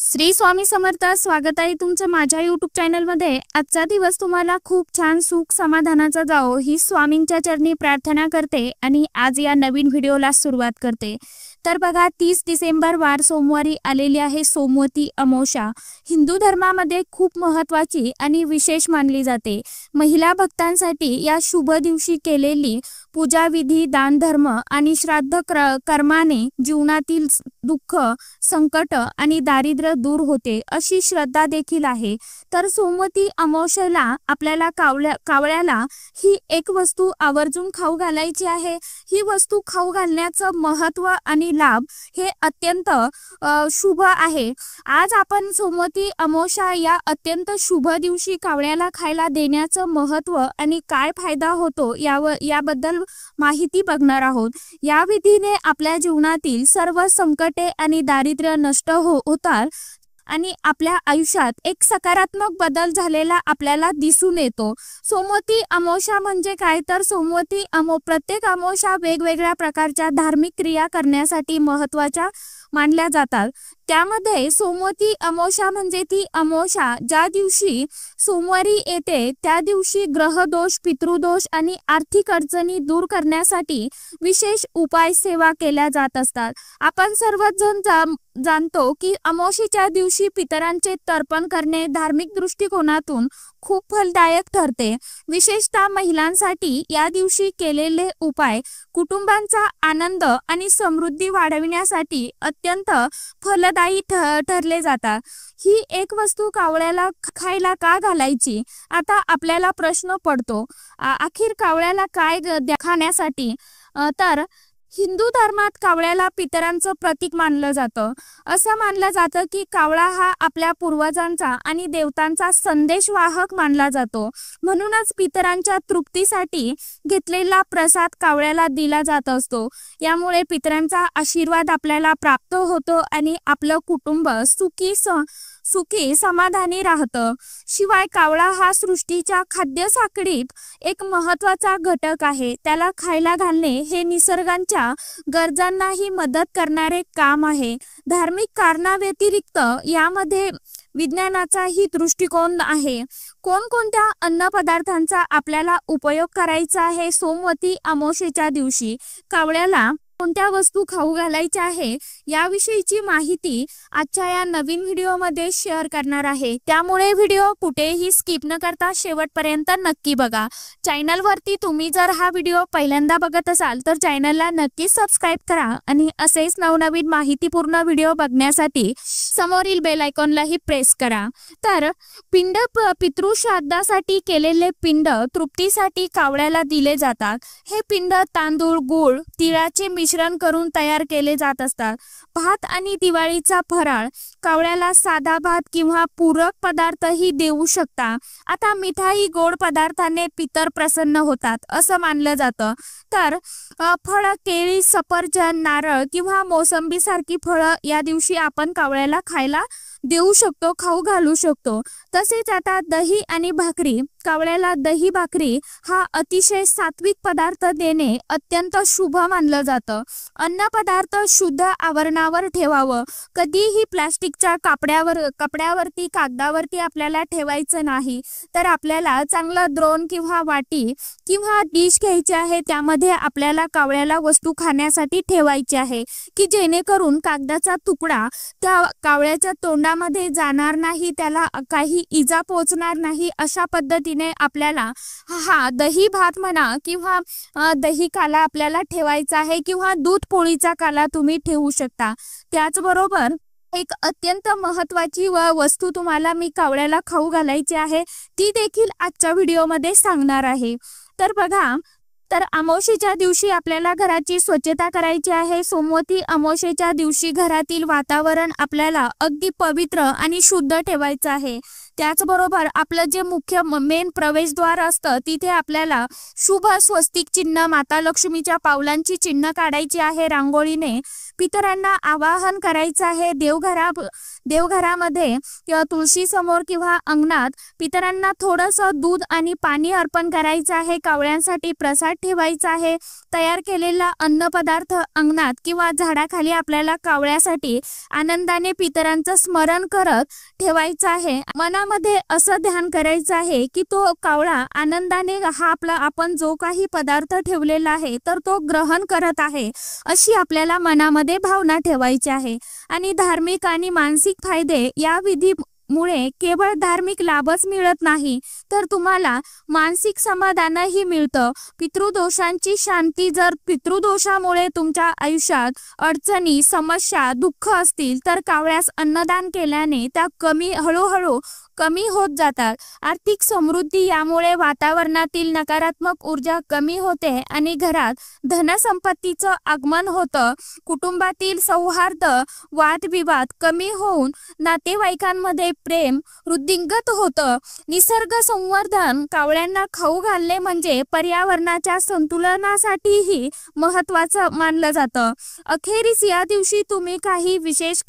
श्री स्वामी समर्थ. स्वागत आहे तुमचं माझ्या यूट्यूब चॅनलमध्ये. आजचा दिवस तुम्हाला खूप छान सुख समाधानाचा जाओ ही स्वामींच्या चरणी प्रार्थना करते आणि आज या नवीन व्हिडिओला सुरुवात करते. तर बघा, 30 डिसेंबर वार सोमवारी आलेली आहे सोमवती अमावस्या. हिंदू धर्मामध्ये खूप महत्त्वाची आणि विशेष मानली जाते. महिला भक्तांसाठी या शुभ दिवशी केलेली पूजा विधी, दान धर्म आणि श्राद्ध कर्माने जीवनातील दुःख, संकट आणि दारिद्र्य दूर होते अशी श्रद्धा देखील आहे. तर सोमवती अमावस्येला आपल्याला कावळ्याला ही एक वस्तू आवर्जून खाऊ घालायची आहे. ही वस्तू खाऊ घालण्याचं महत्त्व आणि लाभ हे अत्यंत शुभ आहे. आज आपण सोमवती अमावस्या या अत्यंत शुभ दिवशी कावळ्याला खायला देण्याचं महत्त्व आणि काय फायदा होतो याबद्दल माहिती बघणार आहोत. या विधीने आपल्या जीवनातील सर्व संकटे आणि दारिद्र्य नष्ट होतात आणि आपल्या आयुष्यात एक सकारात्मक बदल झालेला आपल्याला दिसून येतो. सोमवती अमावस्या म्हणजे काय, तर प्रत्येक अमावस्या वेगवेगळ्या प्रकारच्या धार्मिक क्रिया करण्यासाठी महत्त्वाच्या मानल्या जातात. त्यामध्ये सोमवती अमावस्या म्हणजे ती अमावस्या ज्या दिवशी सोमवारी येते त्या दिवशी ग्रहदोष, पितृदोष आणि आर्थिक अडचणी दूर करण्यासाठी विशेष उपाय सेवा केल्या जात असतात. आपण सर्वजण जाणतो की अमावस्येच्या दिवशी पितरांचे तर्पण करणे धार्मिक दृष्टिकोनातून खूप फलदायक ठरते. विशेषतः महिलांसाठी या दिवशी केलेले उपाय कुटुंबांचा आनंद आणि समृद्धी वाढविण्यासाठी अत्यंत फलदायी ठरले जातात. ही एक वस्तू कावळ्याला खायला का घालायची, आता आपल्याला प्रश्न पडतो. आखिर कावळ्याला काय खाण्यासाठी, तर हिंदू धर्मात कावळ्याला पितरांचं प्रतीक मानलं जातं. असं मानलं जातं की कावळा हा आपल्या पूर्वजांचा आणि देवतांचा संदेशवाहक मानला जातो. म्हणूनच पितरांच्या तृप्तीसाठी घेतलेला प्रसाद कावळ्याला दिला जात असतो. यामुळे पितरांचा आशीर्वाद आपल्याला प्राप्त होतो आणि आपलं कुटुंब सुखी समाधानी राहतं. शिवाय कावळा हा सृष्टीच्या खाद्य साखळीत एक महत्त्वाचा घटक आहे. त्याला खायला घालणे हे निसर्गाच्या गरजांनाही मदत करणारे काम आहे. धार्मिक कारणाव्यतिरिक्त यामध्ये विज्ञानाचाही दृष्टिकोन आहे. कोणकोणत्या अन्नपदार्थांचा आपल्याला उपयोग करायचा आहे सोमवती अमावस्येच्या दिवशी, कावळ्याला कोणत्या वस्तू खाऊ घालायच्या आहे याविषयीची माहिती आजच्या या नवीन व्हिडिओमध्ये शेअर करणार आहे. त्यामुळे व्हिडिओ कुठेही स्किप न करता शेवटपर्यंत नक्की बघा. चॅनलवरती तुम्ही जर हा व्हिडिओ पहिल्यांदा बघत असाल तर चॅनलला नक्की सबस्क्राईब करा आणि असेच नवनवीन माहितीपूर्ण व्हिडिओ बघण्यासाठी समोरील बेल आयकॉनलाही प्रेस करा. तर पितृश्राद्धासाठी केलेले पिंड तृप्तीसाठी कावळ्याला दिले जातात. हे पिंड तांदूळ, गूळ, तिळाचे मिश्रण करून तयार केले जात असतात. भात आणि दिवाळीचा फराळ, कावळ्याला साधा भात किंवा पूरक पदार्थही देऊ शकता. आता मिठाई, गोड पदार्थाने पितर प्रसन्न होतात असं मानलं जातं. तर फळं, केळी, सफरचंद, नारळ किंवा मोसंबी सारखी फळं या दिवशी आपण कावळ्याला खायला देऊ शकतो, खाऊ घालू शकतो. तसेच आता दही आणि भाकरी, कावळ्याला दही भाकरी हा अतिशय सात्विक पदार्थ देणे अत्यंत शुभ मानलं जातं. अन्न पदार्थ शुद्ध आवरणावर ठेवावं. कधीही प्लास्टिकच्या कपड्यावरती, कागदावरती आपल्याला ठेवायचं नाही. तर आपल्याला चांगलं द्रोण किंवा वाटी किंवा डिश घ्यायची आहे. त्यामध्ये आपल्याला कावळ्याला वस्तू खाण्यासाठी ठेवायची आहे की जेणेकरून कागदाचा तुकडा त्या कावळ्याच्या तोंडामध्ये जाणार नाही, त्याला काही इजा पोचणार नाही. अशा पद्धतीने आपल्याला दही भात म्हणा किंवा दही काला आपल्याला ठेवायचा आहे किंवा दूध पोळीचा काला तुम्ही ठेवू शकता. त्याचबरोबर एक अत्यंत महत्त्वाची वस्तू तुम्हाला मी कावळ्याला खाऊ घालायची आहे ती देखील आजच्या व्हिडिओमध्ये सांगणार आहे. तर बघा, तर अमावस्येच्या दिवशी आपल्याला घराची स्वच्छता करायची आहे. सोमवती अमावस्येच्या दिवशी घरातील वातावरण आपल्याला अगदी पवित्र आणि शुद्ध ठेवायचं आहे. त्याचबरोबर आपलं जे मुख्य मेन प्रवेशद्वार असतं तिथे आपल्याला शुभ स्वस्तिक चिन्ह, माता लक्ष्मीच्या पावलांची चिन्ह काढायची आहे रांगोळीने. पितरांना आवाहन करायचं आहे देवघरामध्ये किंवा तुळशी समोर किंवा अंगणात पितरांना थोडंसं दूध आणि पाणी अर्पण करायचं आहे। कावळ्यांसाठी प्रसाद ठेवायचा आहे। तयार केलेला अन्न पदार्थ अंगणात किंवा झाडाखाली आपल्याला कावळ्यासाठी आनंदाने पितरांचं स्मरण करत ठेवायचं आहे। मनामध्ये असं ध्यान करायचं आहे की तो कावळा आनंदाने हा आपला आपण जो काही पदार्थ ठेवलेला आहे तर तो ग्रहण करत आहे, अशी आपल्याला मनामध्ये भावना ठेवायची आहे। आणि धार्मिक आणि मानसिक फायदे या विधीमुळे केवळ धार्मिक लाभच मिळत नाही तर तुम्हाला मानसिक समाधानही मिळतं। पितृदोषांची शांती, जर पितृदोषामुळे तुमच्या आयुष्यात अडचणी, समस्या, दुःख असतील तर कावळ्यास अन्नदान केल्याने त्या हळूहळू कमी होत जातात। आर्थिक समृद्धी, यामुळे वातावरणातील नकारात्मक ऊर्जा कमी होते आणि घरात धनसंपत्तीचं आगमन होतं। कुटुंबातील सौहार्द, वादविवाद कमी होऊन नातेवाईकांमध्ये प्रेम वृद्धिंगत होतं। निसर्ग संवर्धन, कावळ्यांना खाऊ घालणे म्हणजे पर्यावरणाच्या संतुलनासाठीही महत्त्वाचं मानलं जातं। अखेरीस या दिवशी तुम्ही विशेष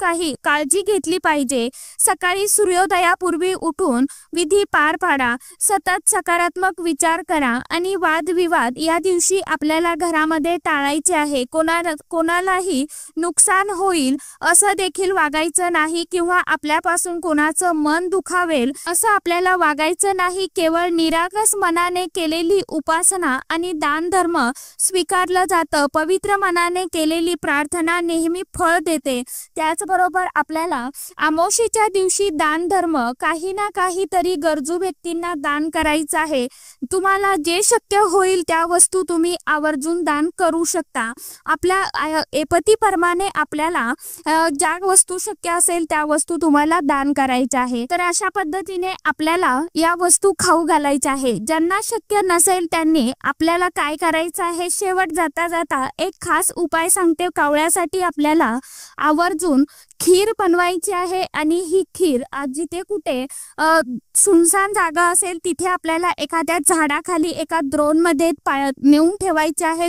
काळजी घेतली पाहिजे। सकाळी सूर्योदयापूर्वी उठून विधी पार पाडा, सतत सकारात्मक विचार करा आणि वादविवाद या दिवशी आपल्याला घरामध्ये टाळायचे आहे। कोणालाही नुकसान होईल असं देखील वागायचं नाही किंवा आपल्यापासून कोणाचं मन दुखावेल असं आपल्याला वागायचं नाही। केवळ निरागस मनाने केलेली उपासना आणि दान धर्म स्वीकारलं जातं। पवित्र मनाने केलेली प्रार्थना नेहमी फळ देते। त्याचबरोबर आपल्याला अमावस्येच्या दिवशी दान धर्म काही ना काहीतरी गरजू व्यक्तींना दान करायचं आहे। तुम्हाला जे शक्य होईल त्या वस्तू तुम्ही आवर्जून दान करू शकता। आपल्या ऐपतीप्रमाणे आपल्याला ज्या वस्तू शक्य असेल त्या वस्तू तुम्हाला दान करायच्या आहे। तर अशा पद्धतीने आपल्याला या वस्तू खाऊ घालायच्या आहे। ज्यांना शक्य नसेल त्यांनी आपल्याला काय करायचं आहे, शेवट जाता एक खास उपाय सांगते। कावळ्यासाठी आपल्याला आवर्जून खीर बनवायची आहे आणि ही खीर जिथे कुठे सुनसान जागा असेल तिथे आपल्याला एखाद्या झाडाखाली एका द्रोणमध्ये नेऊन ठेवायची आहे।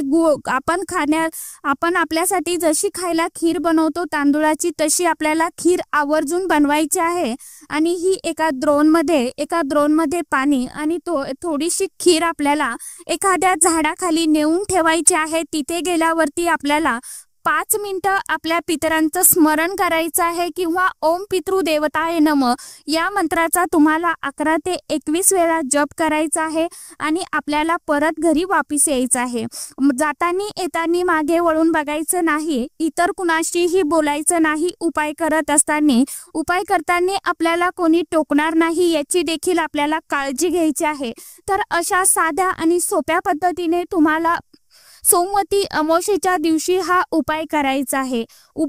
आपण आपल्यासाठी जशी खायला खीर बनवतो तांदूळाची, तशी आपल्याला खीर आवर्जून बनवायची आहे आणि ही एका द्रोणमध्ये पाणी आणि थोडीशी खीर आपल्याला एखाद्या झाडाखाली नेऊन ठेवायची आहे। तिथे गेल्यावरती आपल्याला 5 मिनिटं आपल्या पितरांचं स्मरण करायचं आहे किंवा ओम पितृदेवताय नमः या मंत्राचा तुम्हाला 11 ते 21 वेळा जप करायचा आहे आणि आपल्याला परत घरी वापस यायचं आहे। जाताना येताना मागे वळून बघायचं नाही, इतर कुणाशीही बोलायचं नाही। उपाय करताना आपल्याला कोणी टोकणार नाही याची देखील आपल्याला काळजी घ्यायची आहे। तर अशा साध्या आणि सोप्या पद्धतीने तुम्हाला सोमवती अमावस्येच्या दिवशी हा उपाय करायचा आहे।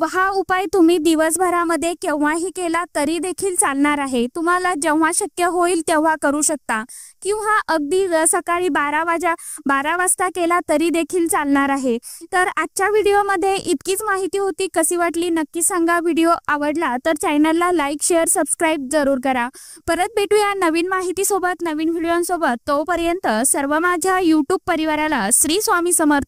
हा उपाय तुम्ही दिवसभरामध्ये केव्हाही केला तरी देखील चालणार आहे। तुम्हाला जेव्हा शक्य होईल तेव्हा करू शकता किंवा अगदी सकाळी 12 वाजता केला तरी देखील चालणार आहे। तर आजच्या व्हिडिओमध्ये इतकीच माहिती होती। कशी वाटली नक्की सांगा। व्हिडिओ आवडला तर चॅनलला लाईक, शेअर, सबस्क्राईब जरूर करा। परत भेटूया नवीन माहितीसोबत, नवीन व्हिडिओसोबत। तोपर्यंत सर्व माझ्या यूट्यूब परिवाराला श्री स्वामी समर्थ